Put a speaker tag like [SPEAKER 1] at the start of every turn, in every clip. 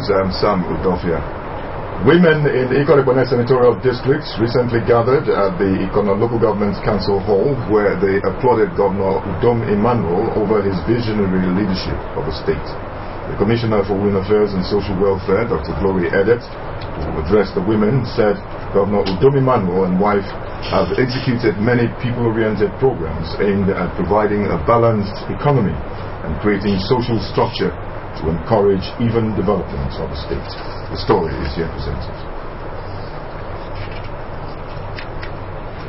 [SPEAKER 1] News. I'm Sam Udofia. Women in the Ikot Senatorial District recently gathered at the Ikono Local Government Council Hall, where they applauded Governor Udom Emmanuel over his visionary leadership of the state. The Commissioner for Women Affairs and Social Welfare, Dr. Glory Edet, who addressed the women, said Governor Udom Emmanuel and wife have executed many people-oriented programs aimed at providing a balanced economy and creating social structure to encourage even development of the state. The story is here presented.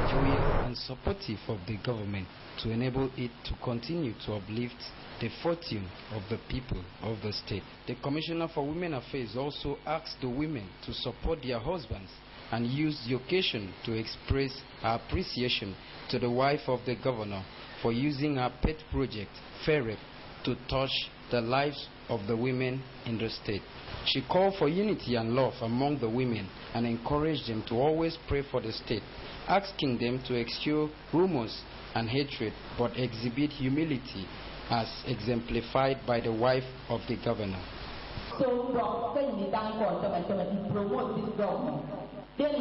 [SPEAKER 2] Loyal and supportive of the government to enable it to continue to uplift the fortune of the people of the state. The Commissioner for Women Affairs also asked the women to support their husbands and use the occasion to express her appreciation to the wife of the governor for using her pet project, FAIREP, to touch the lives of the women in the state. She called for unity and love among the women and encouraged them to always pray for the state, asking them to eschew rumors and hatred but exhibit humility as exemplified by the wife of the governor.
[SPEAKER 3] So, promote this government. There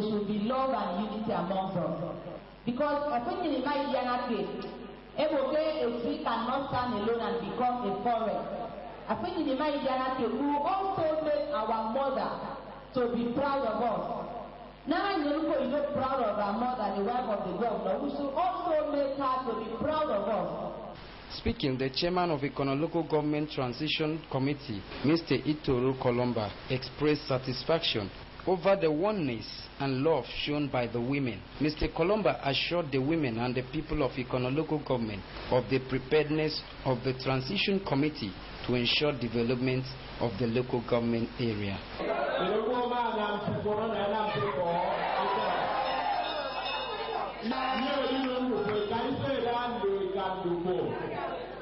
[SPEAKER 3] should be love and unity among us. Because I think in my case, a tree cannot stand alone and become a forest. I think in my case, we will also make our mother to be proud of us. Now is not proud of our mother, the wife of the governor. We should also make her to be proud of us.
[SPEAKER 2] Speaking, the chairman of Ikono Local Government Transition Committee, Mr. Itoro Kolomba, expressed satisfaction over the oneness and love shown by the women. Mr. Kolomba assured the women and the people of Ikono Local Government of the preparedness of the Transition Committee to ensure development of the local government area.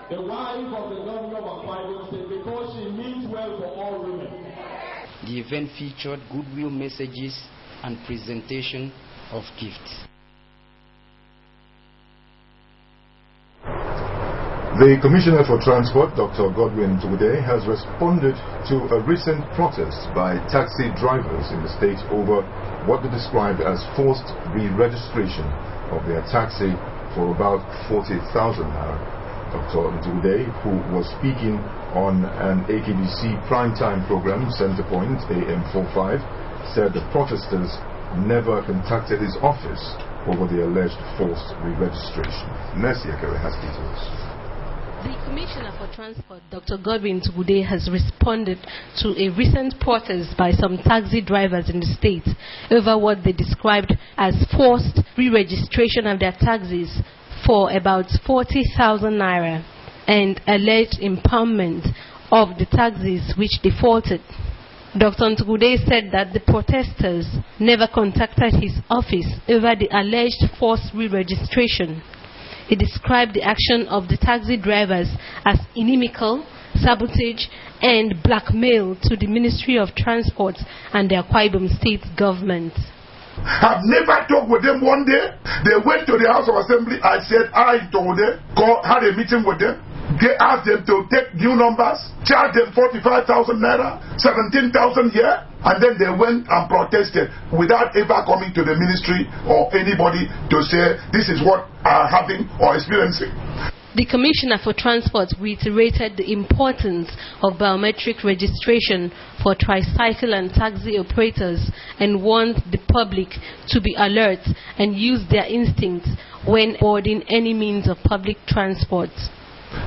[SPEAKER 4] The wife of the governor of Akwa State, because she means well for all women.
[SPEAKER 2] The event featured goodwill messages and presentation of gifts.
[SPEAKER 1] The Commissioner for Transport, Dr. Godwin Tugude, has responded to a recent protest by taxi drivers in the state over what they described as forced re-registration of their taxi for about 40,000 naira. Dr. Ntugude, who was speaking on an AKBC primetime program, Centerpoint AM45, said the protesters never contacted his office over the alleged forced re-registration. Mercy Akere has details.
[SPEAKER 5] The Commissioner for Transport, Dr. Godwin Tugude, has responded to a recent protest by some taxi drivers in the state over what they described as forced re-registration of their taxis for about 40,000 naira and alleged impoundment of the taxis which defaulted. Dr. Ntugude said that the protesters never contacted his office over the alleged forced re-registration. He described the action of the taxi drivers as inimical, sabotage, and blackmail to the Ministry of Transport and the Akwa Ibom State government.
[SPEAKER 6] I've never talked with them one day. They went to the House of Assembly. I said, I told them, had a meeting with them. They asked them to take new numbers, charge them 45,000 naira, 17,000 here, and then they went and protested without ever coming to the ministry or anybody to say this is what I'm having or experiencing.
[SPEAKER 5] The Commissioner for Transport reiterated the importance of biometric registration for tricycle and taxi operators and warned the public to be alert and use their instincts when boarding any means of public transport.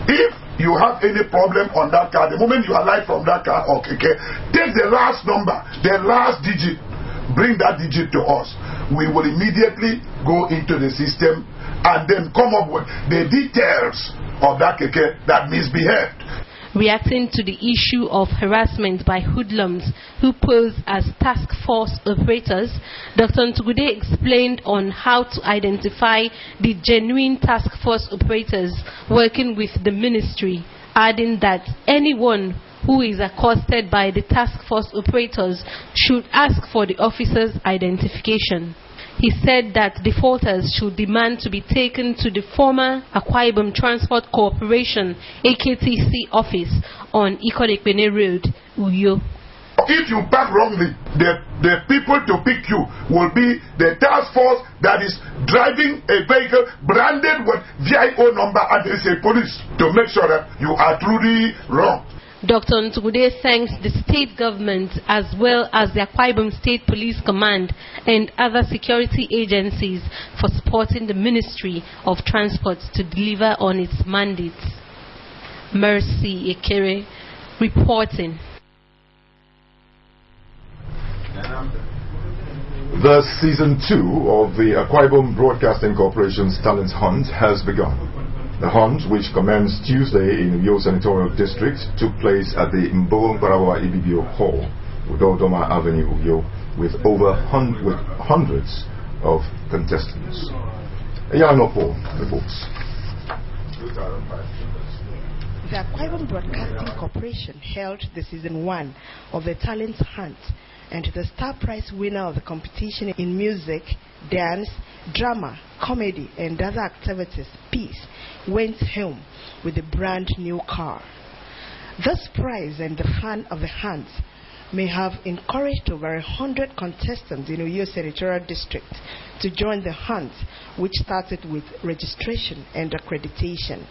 [SPEAKER 6] If you have any problem on that car, the moment you alight from that car or keke, take the last number, the last digit, bring that digit to us. We will immediately go into the system and then come up with the details of that keke that misbehaved.
[SPEAKER 5] Reacting to the issue of harassment by hoodlums who pose as task force operators, Dr. Ntugude explained on how to identify the genuine task force operators working with the ministry, adding that anyone who is accosted by the task force operators should ask for the officer's identification. He said that defaulters should demand to be taken to the former Akwa Ibom Transport Corporation AKTC office on Ikodekpene Road, Uyo.
[SPEAKER 6] If you park wrongly, the people to pick you will be the task force that is driving a vehicle branded with VIO number, and there is a police to make sure that you are truly wrong.
[SPEAKER 5] Dr. Ntugudeh thanks the state government as well as the Akwa Ibom State Police Command and other security agencies for supporting the Ministry of Transport to deliver on its mandates. Mercy Ekere reporting.
[SPEAKER 1] The season 2 of the Akwa Ibom Broadcasting Corporation's Talent Hunt has begun. The hunt, which commenced Tuesday in Uyo Senatorial District, took place at the Mbolo-Mbarawa Ibibio Hall, Udodoma Avenue, Uyo, with hundreds of contestants. Yanopo reports.
[SPEAKER 7] The Akwa Ibom Broadcasting Corporation held the season 1 of the Talent Hunt, and the star prize winner of the competition in music, dance, drama, comedy, and other activities, Peace, went home with a brand new car. This prize and the fun of the hunt may have encouraged over 100 contestants in Uyo Senatorial District to join the hunt, which started with registration and accreditation.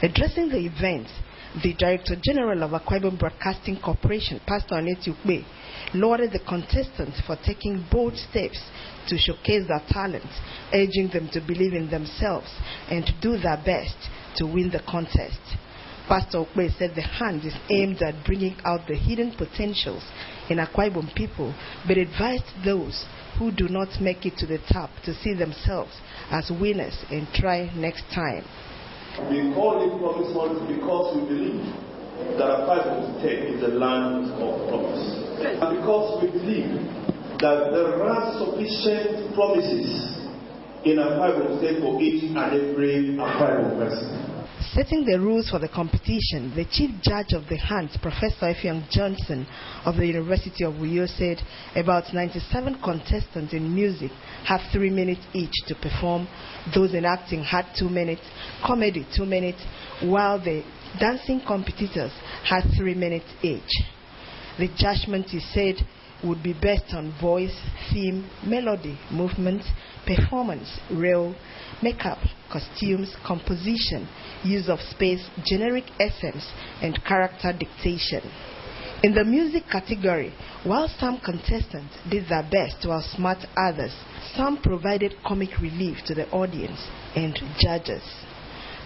[SPEAKER 7] Addressing the event, the Director General of Akwa Ibom Broadcasting Corporation, Pastor Annette Ukpe, lauded the contestants for taking bold steps to showcase their talents, urging them to believe in themselves and do their best to win the contest. Pastor Ukpe said the hunt is aimed at bringing out the hidden potentials in Akwa Ibom people, but advised those who do not make it to the top to see themselves as winners and try next time.
[SPEAKER 4] We call it Promise Hunt because we believe that Akwa Ibom State is a land of promise. And because we believe that there are sufficient promises in Akwa Ibom State for each and every Akwa Ibom person.
[SPEAKER 7] Setting the rules for the competition, the Chief Judge of the hunt, Professor Effiong Johnson of the University of Uyo, said about 97 contestants in music have 3 minutes each to perform. Those in acting had 2 minutes, comedy 2 minutes, while the dancing competitors had 3 minutes each. The judgment, he said, would be based on voice, theme, melody, movement, performance, reel, makeup, costumes, composition, use of space, generic essence, and character dictation. In the music category, while some contestants did their best to outsmart others, some provided comic relief to the audience and judges.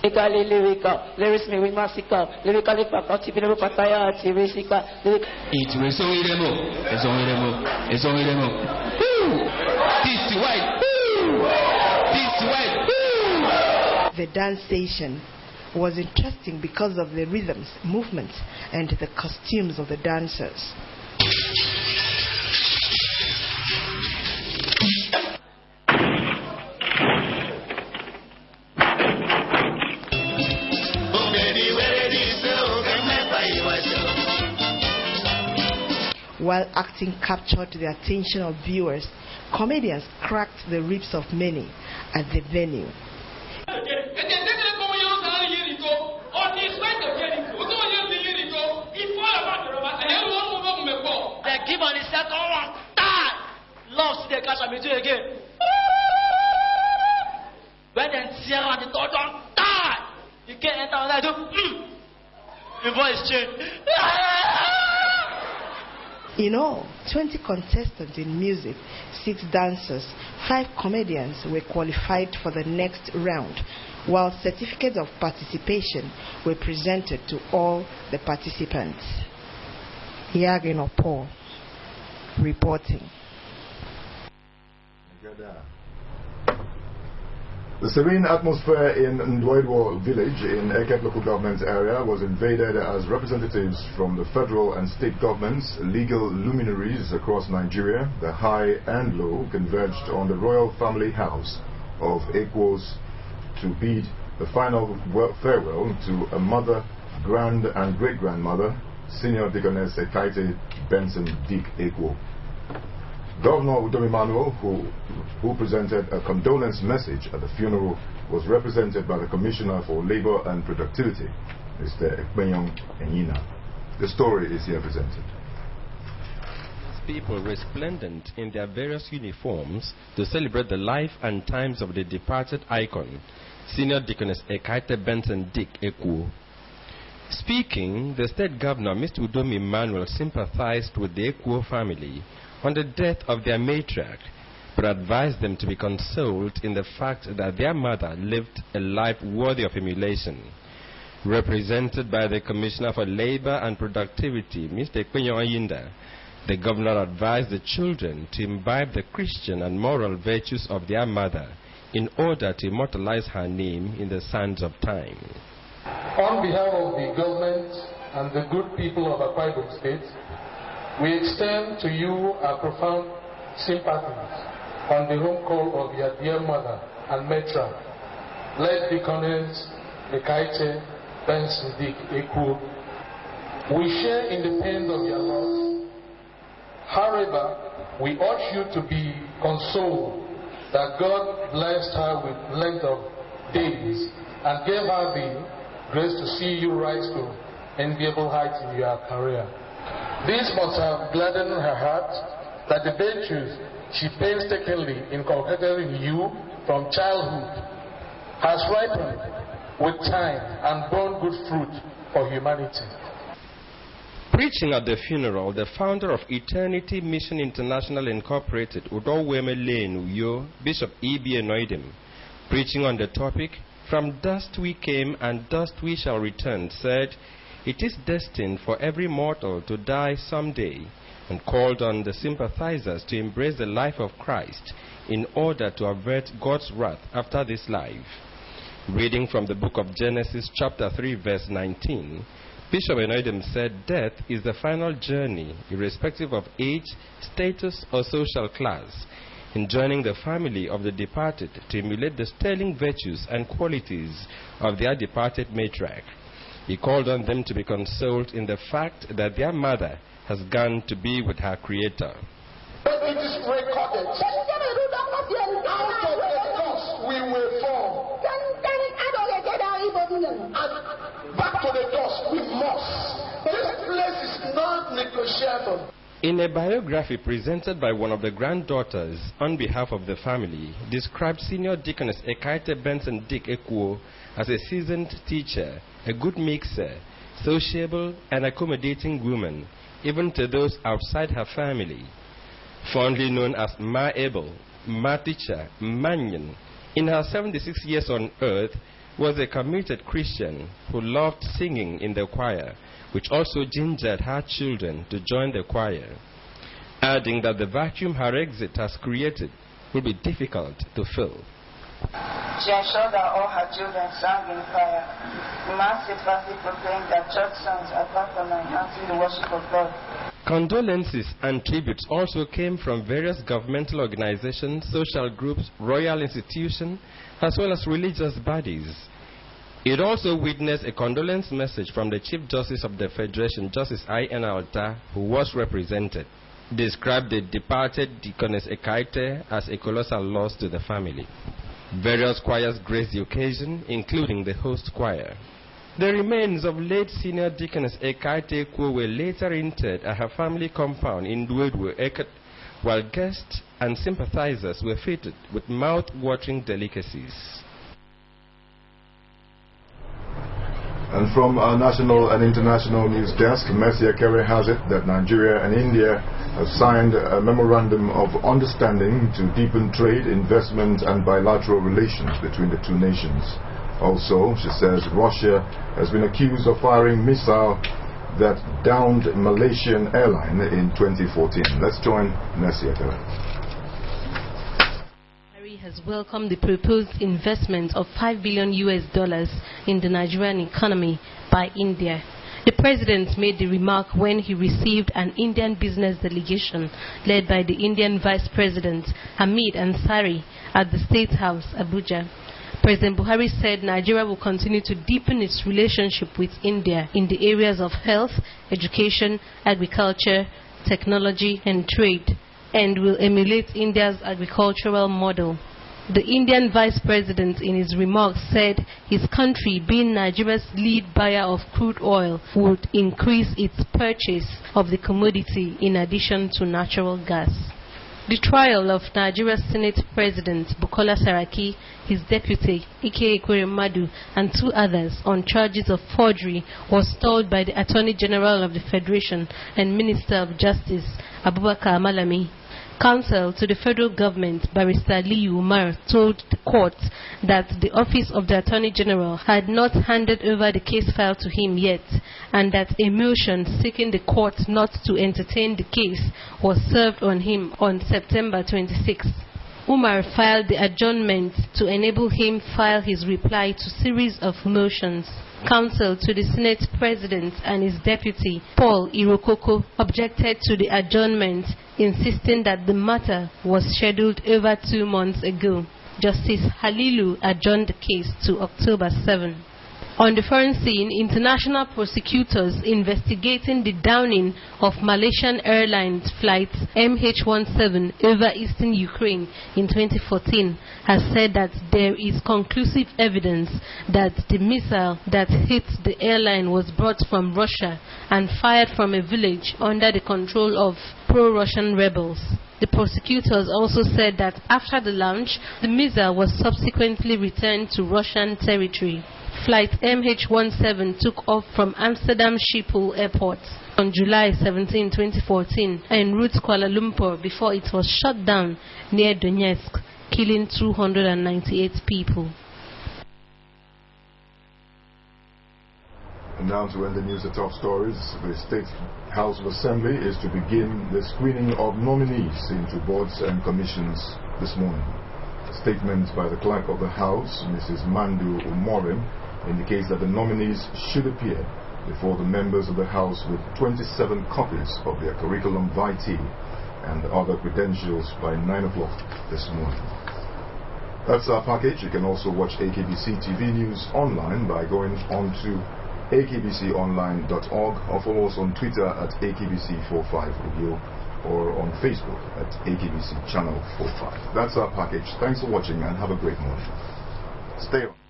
[SPEAKER 8] Lyrical, lyrics may be massical, lyrically faculty, The
[SPEAKER 7] dance station was interesting because of the rhythms, movements, and the costumes of the dancers. While acting captured the attention of viewers, comedians cracked the ribs of many at the venue.
[SPEAKER 8] Give on the second one, lost the cash and do again. When they tear on the third one, you can't enter on that. The voice change.
[SPEAKER 7] In all, 20 contestants in music, 6 dancers, 5 comedians were qualified for the next round, while certificates of participation were presented to all the participants. Yagenopo reporting.
[SPEAKER 1] The serene atmosphere in Ndwedwo village in Eket local government area was invaded as representatives from the federal and state governments, legal luminaries across Nigeria, the high and low, converged on the royal family house of Ekwos to bid the final farewell to a mother, grand and great-grandmother, Senior Deaconess Ekaite Benson Dick Ekwo. Governor Udom Emmanuel, who presented a condolence message at the funeral, was represented by the Commissioner for Labour and Productivity, Mr. Ekpenyong Enyina. The story is here presented.
[SPEAKER 9] People resplendent in their various uniforms to celebrate the life and times of the departed icon, Senior Deaconess Ekaite Benson Dick Ekuo. Speaking, the State Governor, Mr. Udom Emmanuel, sympathized with the Ekuo family on the death of their matriarch, but advised them to be consoled in the fact that their mother lived a life worthy of emulation. Represented by the Commissioner for Labour and Productivity, Mr. Ekpenyong Enyina, the Governor advised the children to imbibe the Christian and moral virtues of their mother in order to immortalize her name in the sands of time.
[SPEAKER 10] On behalf of the government and the good people of Akwa Ibom State, we extend to you our profound sympathies on the home call of your dear mother and matriarch, late Deaconess Ekaite Benson Dick Ekuo. We share in the pains of your loss. However, we urge you to be consoled that God blessed her with length of days and gave her the grace to see you rise to enviable heights in your career. This must have gladdened her heart that the virtues she painstakingly inculcated in you from childhood has ripened with time and borne good fruit for humanity.
[SPEAKER 9] Preaching at the funeral, the founder of Eternity Mission International Incorporated, Udoweme Lane Uyo, Bishop E.B. Enoidem, preaching on the topic, "From dust we came and dust we shall return," said, "It is destined for every mortal to die someday," and called on the sympathizers to embrace the life of Christ in order to avert God's wrath after this life. Reading from the book of Genesis chapter 3 verse 19, Bishop Enoidem said death is the final journey, irrespective of age, status, or social class, in joining the family of the departed to emulate the sterling virtues and qualities of their departed matriarch. He called on them to be consoled in the fact that their mother has gone to be with her Creator.
[SPEAKER 10] But it is recorded, out of the dust we were formed, and back to the dust we must. This place is not negotiable.
[SPEAKER 9] In a biography presented by one of the granddaughters on behalf of the family, described Senior Deaconess Ekaite Benson Dick Ekuo as a seasoned teacher, a good mixer, sociable and accommodating woman, even to those outside her family. Fondly known as Ma Abel, Ma Teacher, Manyan, in her 76 years on earth, was a committed Christian who loved singing in the choir, which also gingered her children to join the choir, adding that the vacuum her exit has created will be difficult to fill.
[SPEAKER 11] She ensured that all her children sang in choir. The man steadfastly proclaimed that church songs are part of enhancing the worship of God.
[SPEAKER 9] Condolences and tributes also came from various governmental organizations, social groups, royal institutions, as well as religious bodies. It also witnessed a condolence message from the Chief Justice of the Federation, Justice I.N. Alta, who was represented, described the departed Deaconess Ekaite as a colossal loss to the family. Various choirs graced the occasion, including the host choir. The remains of late Senior Deaconess Ekaite Ekuo were later interred at her family compound in Duedwe, Eket, while guests and sympathizers were fitted with mouth-watering delicacies.
[SPEAKER 1] And from our national and international news desk, Mercy Akere has it that Nigeria and India have signed a memorandum of understanding to deepen trade, investment and bilateral relations between the two nations. Also, she says Russia has been accused of firing missile that downed Malaysian airline in 2014. Let's join Mercy Akere.
[SPEAKER 5] Has welcomed the proposed investment of $5 billion in the Nigerian economy by India. The president made the remark when he received an Indian business delegation led by the Indian Vice President Hamid Ansari at the State House, Abuja. President Buhari said Nigeria will continue to deepen its relationship with India in the areas of health, education, agriculture, technology, and trade. and will emulate India's agricultural model. The Indian Vice President in his remarks said his country, being Nigeria's lead buyer of crude oil, would increase its purchase of the commodity in addition to natural gas. The trial of Nigeria's Senate President Bukola Saraki, his deputy Ike Ekweremadu, and 2 others on charges of forgery was stalled by the Attorney General of the Federation and Minister of Justice Abubakar Malami. Counsel to the federal government, Barrister Lee Umar, told the court that the Office of the Attorney General had not handed over the case file to him yet, and that a motion seeking the court not to entertain the case was served on him on September 26. Umar filed the adjournment to enable him file his reply to series of motions. Counsel to the Senate President and his deputy, Paul Irokoko, objected to the adjournment, insisting that the matter was scheduled over 2 months ago. Justice Halilu adjourned the case to October 7. On the foreign scene, international prosecutors investigating the downing of Malaysian Airlines flight MH17 over eastern Ukraine in 2014 has said that there is conclusive evidence that the missile that hit the airline was brought from Russia and fired from a village under the control of pro-Russian rebels. The prosecutors also said that after the launch, the missile was subsequently returned to Russian territory. Flight MH17 took off from Amsterdam Schiphol Airport on July 17, 2014, en route to Kuala Lumpur before it was shot down near Donetsk, killing 298 people.
[SPEAKER 1] And now to end the news, the top stories. The State House of Assembly is to begin the screening of nominees into boards and commissions this morning. A statement by the Clerk of the House, Mrs. Mandu Umorim, indicates that the nominees should appear before the members of the House with 27 copies of their curriculum vitae and other credentials by 9 o'clock this morning. That's our package. You can also watch AKBC TV News online by going on to akbconline.org or follow us on Twitter at AKBC45Radio or on Facebook at AKBC Channel 45. That's our package. Thanks for watching and have a great morning. Stay on.